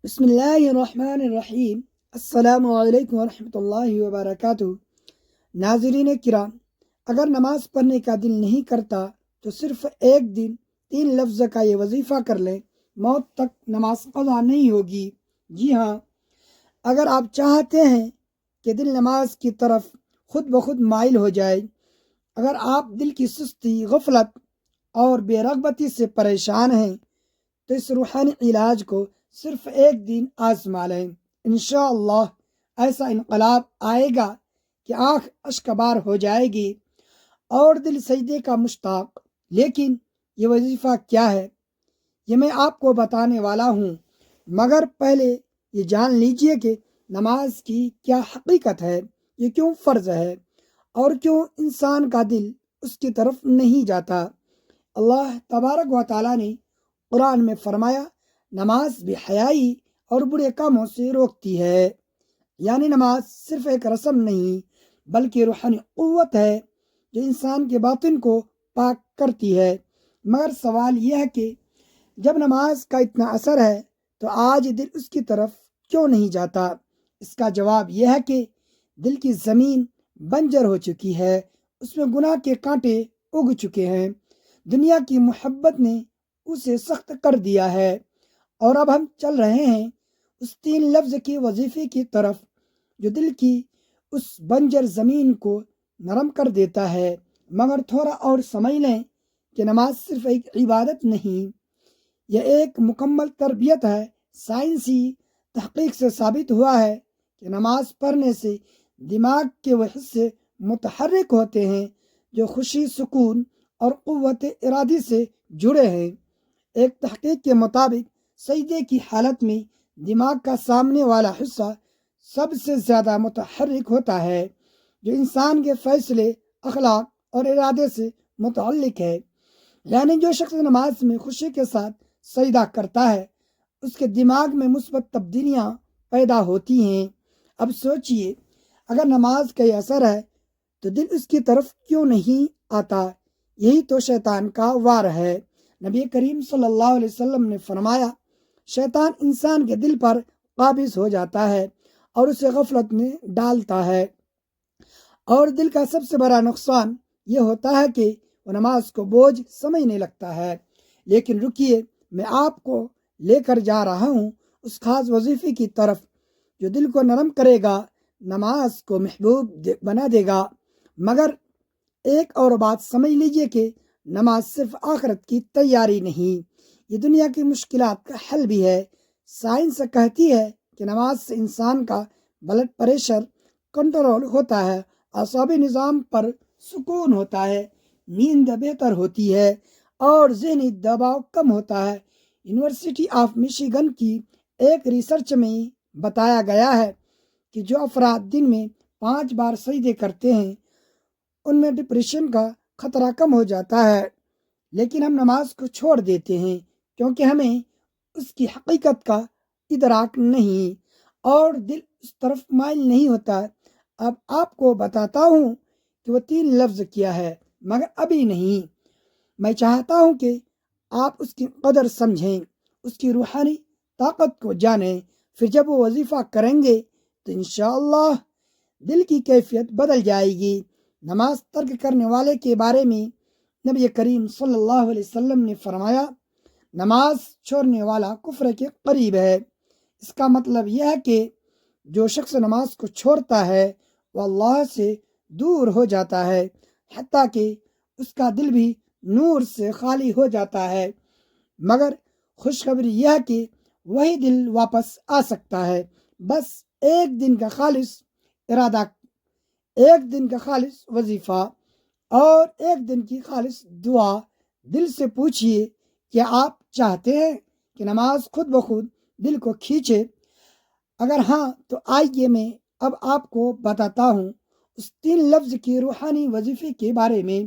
بسم اللہ الرحمن الرحیم۔ السلام علیکم ورحمۃ اللہ وبرکاتہ۔ ناظرین کرام، اگر نماز پڑھنے کا دل نہیں کرتا تو صرف ایک دن 3 لفظ کا یہ وظیفہ کر لیں، موت تک نماز قضا نہیں ہوگی۔ جی ہاں، اگر آپ چاہتے ہیں کہ دل نماز کی طرف خود بخود مائل ہو جائے، اگر آپ دل کی سستی، غفلت اور بے رغبتی سے پریشان ہیں تو اس روحانی علاج کو صرف ایک دن آزما لیں۔ انشاءاللہ ایسا انقلاب آئے گا کہ آنکھ اشکبار ہو جائے گی اور دل سجدے کا مشتاق۔ لیکن یہ وظیفہ کیا ہے، یہ میں آپ کو بتانے والا ہوں، مگر پہلے یہ جان لیجئے کہ نماز کی کیا حقیقت ہے، یہ کیوں فرض ہے اور کیوں انسان کا دل اس کی طرف نہیں جاتا۔ اللہ تبارک و تعالیٰ نے قرآن میں فرمایا، نماز بے حیائی اور برے کاموں سے روکتی ہے۔ یعنی نماز صرف ایک رسم نہیں بلکہ روحانی قوت ہے جو انسان کے باطن کو پاک کرتی ہے۔ مگر سوال یہ ہے کہ جب نماز کا اتنا اثر ہے تو آج دل اس کی طرف کیوں نہیں جاتا؟ اس کا جواب یہ ہے کہ دل کی زمین بنجر ہو چکی ہے، اس میں گناہ کے کانٹے اگ چکے ہیں، دنیا کی محبت نے اسے سخت کر دیا ہے، اور اب ہم چل رہے ہیں اس 3 لفظ کے وظیفے کی طرف جو دل کی اس بنجر زمین کو نرم کر دیتا ہے۔ مگر تھوڑا اور سمجھ لیں کہ نماز صرف ایک عبادت نہیں، یہ ایک مکمل تربیت ہے۔ سائنسی تحقیق سے ثابت ہوا ہے کہ نماز پڑھنے سے دماغ کے وہ حصے متحرک ہوتے ہیں جو خوشی، سکون اور قوت ارادی سے جڑے ہیں۔ ایک تحقیق کے مطابق سجدے کی حالت میں دماغ کا سامنے والا حصہ سب سے زیادہ متحرک ہوتا ہے، جو انسان کے فیصلے، اخلاق اور ارادے سے متعلق ہے۔ یعنی جو شخص نماز میں خوشی کے ساتھ سجدہ کرتا ہے، اس کے دماغ میں مثبت تبدیلیاں پیدا ہوتی ہیں۔ اب سوچئے، اگر نماز کا یہ اثر ہے تو دل اس کی طرف کیوں نہیں آتا؟ یہی تو شیطان کا وار ہے۔ نبی کریم صلی اللہ علیہ وسلم نے فرمایا، شیطان انسان کے دل پر قابض ہو جاتا ہے اور اسے غفلت میں ڈالتا ہے، اور دل کا سب سے بڑا نقصان یہ ہوتا ہے کہ وہ نماز کو بوجھ سمجھنے لگتا ہے۔ لیکن رکیے، میں آپ کو لے کر جا رہا ہوں اس خاص وظیفے کی طرف جو دل کو نرم کرے گا، نماز کو محبوب بنا دے گا۔ مگر ایک اور بات سمجھ لیجئے کہ نماز صرف آخرت کی تیاری نہیں، یہ دنیا کی مشکلات کا حل بھی ہے۔ سائنس کہتی ہے کہ نماز سے انسان کا بلڈ پریشر کنٹرول ہوتا ہے، اعصابی نظام پر سکون ہوتا ہے، نیند بہتر ہوتی ہے اور ذہنی دباؤ کم ہوتا ہے۔ یونیورسٹی آف میشیگن کی ایک ریسرچ میں بتایا گیا ہے کہ جو افراد دن میں 5 بار سجدے کرتے ہیں ان میں ڈپریشن کا خطرہ کم ہو جاتا ہے۔ لیکن ہم نماز کو چھوڑ دیتے ہیں کیونکہ ہمیں اس کی حقیقت کا ادراک نہیں اور دل اس طرف مائل نہیں ہوتا۔ اب آپ کو بتاتا ہوں کہ وہ 3 لفظ کیا ہے، مگر ابھی نہیں۔ میں چاہتا ہوں کہ آپ اس کی قدر سمجھیں، اس کی روحانی طاقت کو جانیں، پھر جب وہ وظیفہ کریں گے تو انشاءاللہ دل کی کیفیت بدل جائے گی۔ نماز ترک کرنے والے کے بارے میں نبی کریم صلی اللہ علیہ وسلم نے فرمایا، نماز چھوڑنے والا کفر کے قریب ہے۔ اس کا مطلب یہ ہے کہ جو شخص نماز کو چھوڑتا ہے وہ اللہ سے دور ہو جاتا ہے، حتیٰ کہ اس کا دل بھی نور سے خالی ہو جاتا ہے۔ مگر خوشخبری یہ ہے کہ وہی دل واپس آ سکتا ہے، بس ایک دن کا خالص ارادہ، ایک دن کا خالص وظیفہ اور ایک دن کی خالص دعا۔ دل سے پوچھئے، کیا آپ چاہتے ہیں کہ نماز خود بخود دل کو کھینچے؟ اگر ہاں تو آئیے میں اب آپ کو بتاتا ہوں اس 3 لفظ کی روحانی وظیفے کے بارے میں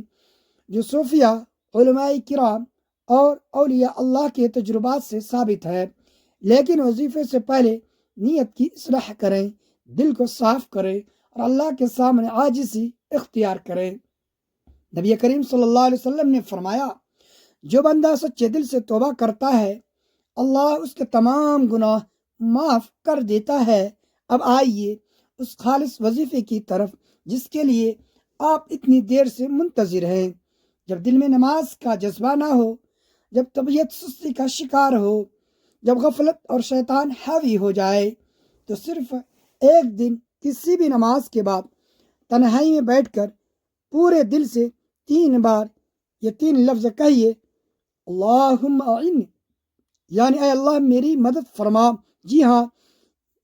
جو صوفیہ، علماء کرام اور اولیاء اللہ کے تجربات سے ثابت ہے۔ لیکن وظیفے سے پہلے نیت کی اصلاح کریں، دل کو صاف کریں اور اللہ کے سامنے عاجزی اختیار کریں۔ نبی کریم صلی اللہ علیہ وسلم نے فرمایا، جو بندہ سچے دل سے توبہ کرتا ہے اللہ اس کے تمام گناہ معاف کر دیتا ہے۔ اب آئیے اس خالص وظیفے کی طرف جس کے لیے آپ اتنی دیر سے منتظر ہیں۔ جب دل میں نماز کا جذبہ نہ ہو، جب طبیعت سستی کا شکار ہو، جب غفلت اور شیطان حاوی ہو جائے، تو صرف ایک دن کسی بھی نماز کے بعد تنہائی میں بیٹھ کر پورے دل سے 3 بار یہ 3 لفظ کہیے، اللہم اعنی، یعنی اے اللہ میری مدد فرما۔ جی ہاں،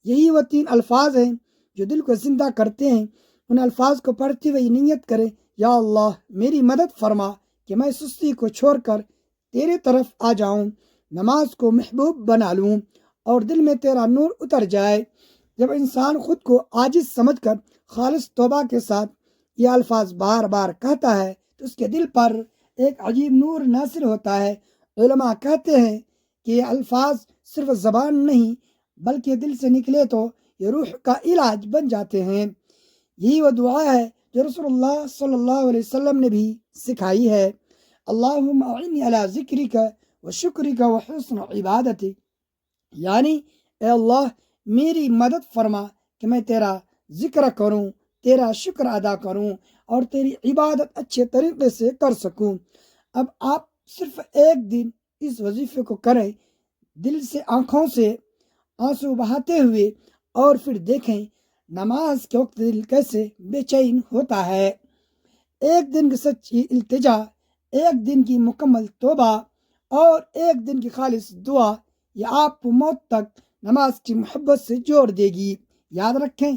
یہی وہ 3 الفاظ ہیں جو دل کو زندہ کرتے ہیں۔ ان الفاظ کو پڑھتے ہوئے نیت کریں، یا اللہ میری مدد فرما کہ میں سستی کو چھوڑ کر تیرے طرف آ جاؤں، نماز کو محبوب بنا لوں اور دل میں تیرا نور اتر جائے۔ جب انسان خود کو عاجز سمجھ کر خالص توبہ کے ساتھ یہ الفاظ بار بار کہتا ہے تو اس کے دل پر ایک عجیب نور ناصل ہوتا ہے۔ علماء کہتے ہیں کہ یہ الفاظ صرف زبان نہیں بلکہ دل سے نکلے تو یہ روح کا علاج بن جاتے ہیں۔ یہی وہ دعا ہے جو رسول اللہ صلی اللہ علیہ وسلم نے بھی سکھائی ہے، اللہم اعنی علی ذکرک و شکرک و حسن عبادتک، یعنی اے اللہ میری مدد فرما کہ میں تیرا ذکر کروں، تیرا شکر ادا کروں اور تیری عبادت اچھے طریقے سے کر سکوں۔ اب آپ صرف ایک دن اس وظیفے کو کریں، دل سے آنکھوں سے آنسو بہاتے ہوئے، اور پھر دیکھیں نماز کے وقت دل کیسے بے چین ہوتا ہے۔ ایک دن کی سچی التجا، ایک دن کی مکمل توبہ اور ایک دن کی خالص دعا، یہ آپ کو موت تک نماز کی محبت سے جوڑ دے گی۔ یاد رکھیں،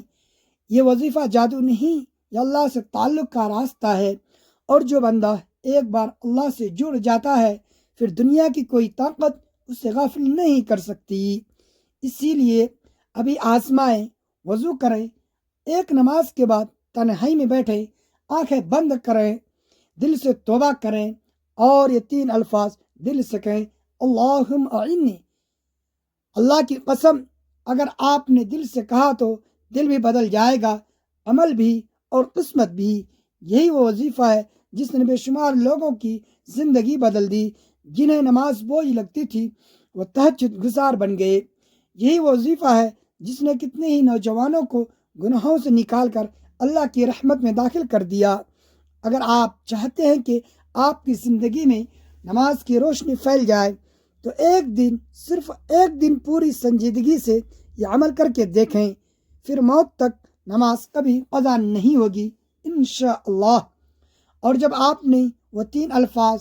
یہ وظیفہ جادو نہیں، یہ اللہ سے تعلق کا راستہ ہے، اور جو بندہ ایک بار اللہ سے جڑ جاتا ہے پھر دنیا کی کوئی طاقت اسے غافل نہیں کر سکتی۔ اسی لیے ابھی آزمائیں، وضو کریں، ایک نماز کے بعد تنہائی میں بیٹھیں، آنکھیں بند کریں، دل سے توبہ کریں اور یہ 3 الفاظ دل سے کہیں، اللہم اعنی۔ اللہ کی قسم اگر آپ نے دل سے کہا تو دل بھی بدل جائے گا، عمل بھی اور قسمت بھی۔ یہی وہ وظیفہ ہے جس نے بے شمار لوگوں کی زندگی بدل دی۔ جنہیں نماز بوجھ لگتی تھی وہ تہجد گزار بن گئے۔ یہی وہ وظیفہ ہے جس نے کتنے ہی نوجوانوں کو گناہوں سے نکال کر اللہ کی رحمت میں داخل کر دیا۔ اگر آپ چاہتے ہیں کہ آپ کی زندگی میں نماز کی روشنی پھیل جائے تو ایک دن، صرف ایک دن پوری سنجیدگی سے یہ عمل کر کے دیکھیں، پھر موت تک نماز کبھی قضا نہیں ہوگی انشاءاللہ۔ اور جب آپ نے وہ 3 الفاظ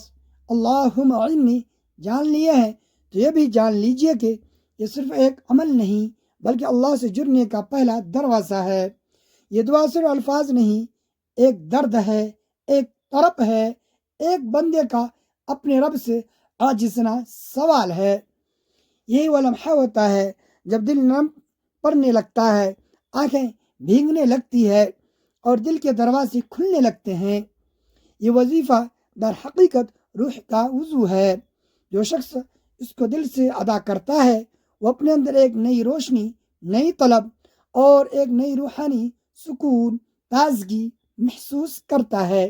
اللہم اعنی جان لیے ہیں تو یہ بھی جان لیجئے کہ یہ صرف ایک عمل نہیں بلکہ اللہ سے جڑنے کا پہلا دروازہ ہے۔ یہ دعا صرف الفاظ نہیں، ایک درد ہے، ایک طرف ہے، ایک بندے کا اپنے رب سے عاجزانہ سوال ہے۔ یہی وہ لمحہ ہوتا ہے جب دل نرم پڑنے لگتا ہے، آنکھیں بھیگنے لگتی ہے اور دل کے دروازے کھلنے لگتے ہیں۔ یہ وظیفہ در حقیقت روح کا وضو ہے۔ جو شخص اس کو دل سے ادا کرتا ہے وہ اپنے اندر ایک نئی روشنی، نئی طلب اور ایک نئی روحانی سکون، تازگی محسوس کرتا ہے۔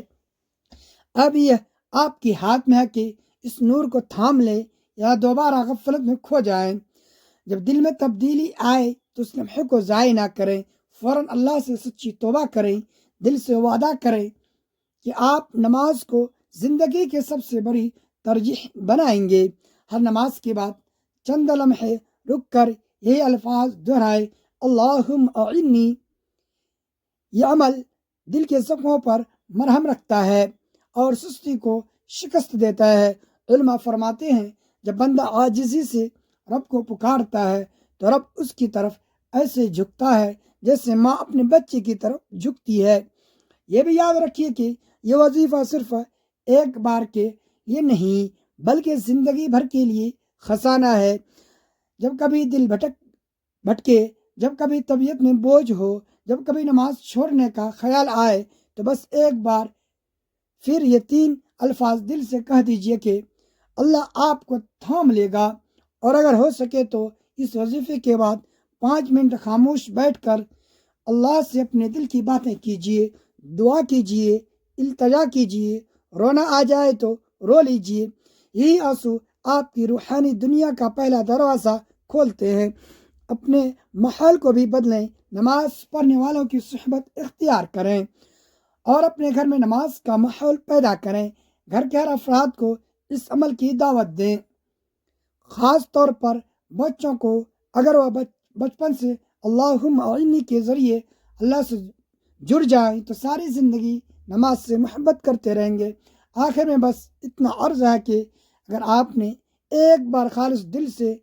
اب یہ آپ کے ہاتھ میں ہے کہ اس نور کو تھام لیں یا دوبارہ غفلت میں کھو جائیں۔ جب دل میں تبدیلی آئے تو اس لمحے کو ضائع نہ کریں، فوراً اللہ سے سچی توبہ کریں، دل سے وعدہ کریں کہ آپ نماز کو زندگی کے سب سے بڑی ترجیح بنائیں گے۔ ہر نماز کے بعد چند لمحے رک کر یہی الفاظ دہرائے، اللہم اعنی۔ یہ عمل دل کے زخموں پر مرہم رکھتا ہے اور سستی کو شکست دیتا ہے۔ علماء فرماتے ہیں جب بندہ عاجزی سے رب کو پکارتا ہے تو رب اس کی طرف ایسے جھکتا ہے جیسے ماں اپنے بچے کی طرف جھکتی ہے۔ یہ بھی یاد رکھیے کہ یہ وظیفہ صرف ایک بار کے لیے نہیں بلکہ زندگی بھر کے لیے خزانہ ہے۔ جب کبھی دل بھٹکے، جب کبھی طبیعت میں بوجھ ہو، جب کبھی نماز چھوڑنے کا خیال آئے تو بس ایک بار پھر یہ 3 الفاظ دل سے کہہ دیجئے کہ اللہ آپ کو تھام لے گا۔ اور اگر ہو سکے تو اس وظیفے کے بعد 5 منٹ خاموش بیٹھ کر اللہ سے اپنے دل کی باتیں کیجئے، دعا کیجئے، التجا کیجئے، رونا آ جائے تو رو لیجئے۔ یہی آنسو آپ کی روحانی دنیا کا پہلا دروازہ کھولتے ہیں۔ اپنے ماحول کو بھی بدلیں، نماز پڑھنے والوں کی صحبت اختیار کریں اور اپنے گھر میں نماز کا ماحول پیدا کریں۔ گھر کے ہر افراد کو اس عمل کی دعوت دیں، خاص طور پر بچوں کو۔ اگر وہ بچپن سے اللہم اعنی کے ذریعے اللہ سے جڑ جائیں تو ساری زندگی نماز سے محبت کرتے رہیں گے۔ آخر میں بس اتنا عرض ہے کہ اگر آپ نے ایک بار خالص دل سے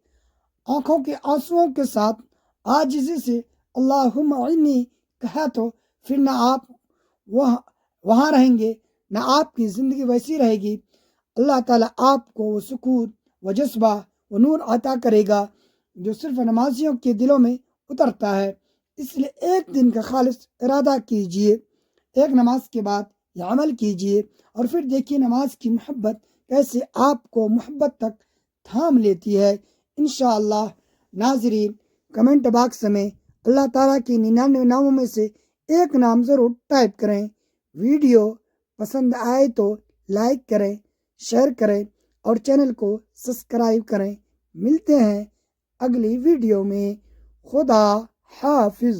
آنکھوں کے آنسوؤں کے ساتھ عاجزی سے اللہم اعنی کہا تو پھر نہ آپ وہاں رہیں گے نہ آپ کی زندگی ویسی رہے گی۔ اللہ تعالیٰ آپ کو وہ سکون، وہ جذبہ، وہ نور عطا کرے گا جو صرف نمازیوں کے دلوں میں اترتا ہے۔ اس لیے ایک دن کا خالص ارادہ کیجئے، ایک نماز کے بعد یہ عمل کیجئے اور پھر دیکھیے نماز کی محبت کیسے آپ کو محبت تک تھام لیتی ہے۔ انشاءاللہ ناظرین، کمنٹ باکس میں اللہ تعالیٰ کی 99 ناموں میں سے ایک نام ضرور ٹائپ کریں۔ ویڈیو پسند آئے تو لائک کریں، شیئر کریں اور چینل کو سبسکرائب کریں۔ ملتے ہیں اگلی ویڈیو میں۔ خدا حافظ۔